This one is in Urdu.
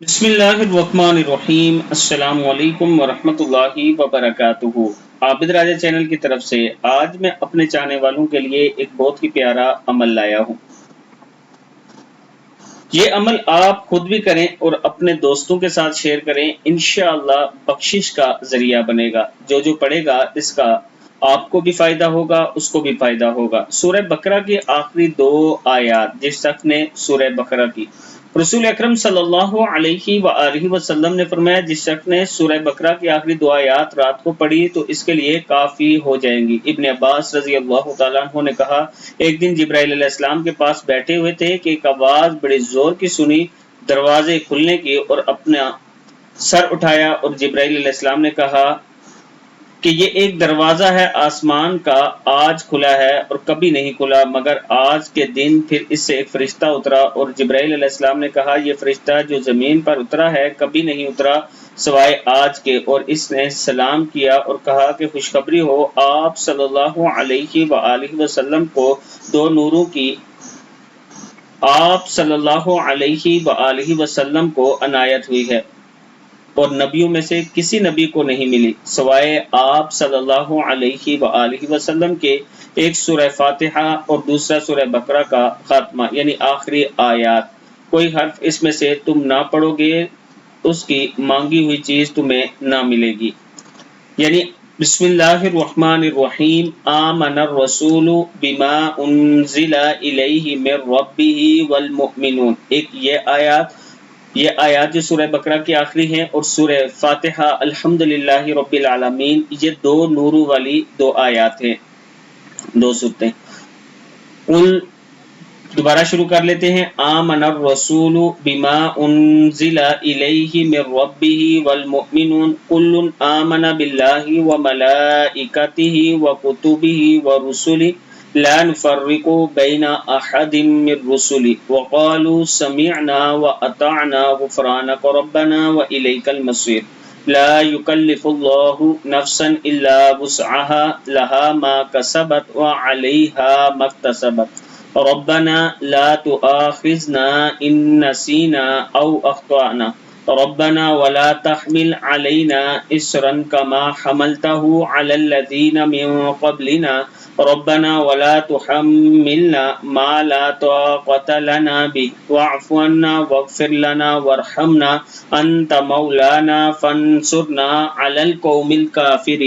بسم اللہ الرحمن الرحیم۔ السلام علیکم ورحمۃ اللہ وبرکاتہ۔ عابد راجہ چینل کی طرف سے آج میں اپنے چاہنے والوں کے لیے ایک بہت ہی پیارا عمل لایا ہوں۔ یہ عمل آپ خود بھی کریں اور اپنے دوستوں کے ساتھ شیئر کریں، انشاءاللہ بخشش کا ذریعہ بنے گا۔ جو پڑھے گا اس کا آپ کو بھی فائدہ ہوگا، اس کو بھی فائدہ ہوگا۔ سورہ بقرہ کی آخری 2 آیات جس شخص نے سورہ بقرہ کی، رسول اکرم صلی اللہ علیہ وآلہ وسلم نے فرمایا جس شخص نے سورہ بقرہ کی آخری 2 آیات رات کو پڑھی تو اس کے لیے کافی ہو جائیں گی۔ ابن عباس رضی اللہ تعالیٰ عنہ نے کہا، ایک دن جبرائیل علیہ السلام کے پاس بیٹھے ہوئے تھے کہ ایک آواز بڑے زور کی سنی، دروازے کھلنے کی، اور اپنا سر اٹھایا اور جبرائیل علیہ السلام نے کہا کہ یہ ایک دروازہ ہے آسمان کا، آج کھلا ہے اور کبھی نہیں کھلا مگر آج کے دن۔ پھر اس سے ایک فرشتہ اترا اور جبرائیل علیہ السلام نے کہا، یہ فرشتہ جو زمین پر اترا ہے کبھی نہیں اترا سوائے آج کے، اور اس نے سلام کیا اور کہا کہ خوشخبری ہو، آپ صلی اللہ علیہ وآلہ وسلم کو 2 نوروں کی آپ صلی اللہ علیہ وآلہ وسلم کو عنایت ہوئی ہے، اور نبیوں میں سے کسی نبی کو نہیں ملی سوائے آپ صلی اللہ علیہ وآلہ وسلم کے۔ ایک سورہ فاتحہ اور دوسرا سورہ بقرہ کا خاتمہ یعنی آخری آیات، کوئی حرف اس میں سے تم نہ پڑھو گے اس کی مانگی ہوئی چیز تمہیں نہ ملے گی۔ یعنی بسم اللہ الرحمن الرحیم، آمن الرسول بما انزل الیہ من ربہ والمؤمنون۔ ایک یہ آیات جو سورہ بقرہ کی آخری ہیں، اور سورہ فاتحہ الحمدللہ رب العالمین، یہ 2 نوروں والی 2 آیات ہیں، 2 صورتیں۔ دوبارہ شروع کر لیتے ہیں۔ آمن الرسول بما انزل الیہ من ربہ والمؤمنون کل آمن باللہ وملائکتہ وکتبہ ورسلہ لا نفرق بین احد من رسلہ وقالوا سمعنا واطعنا غفرانک ربنا والیک المصیر۔ لا یکلف اللہ نفسا الا وسعها لها ما کسبت وعلیہا ما اکتسبت ربنا لا تؤاخذنا ان نسینا او اخطأنا ربنا ولا تحمل علينا إصرا كما حملته على الذين من قبلنا ربنا ولا تحملنا ما لا طاقة لنا به واعف عنا واغفر لنا وارحمنا أنت مولانا فانصرنا على القوم الكافرين۔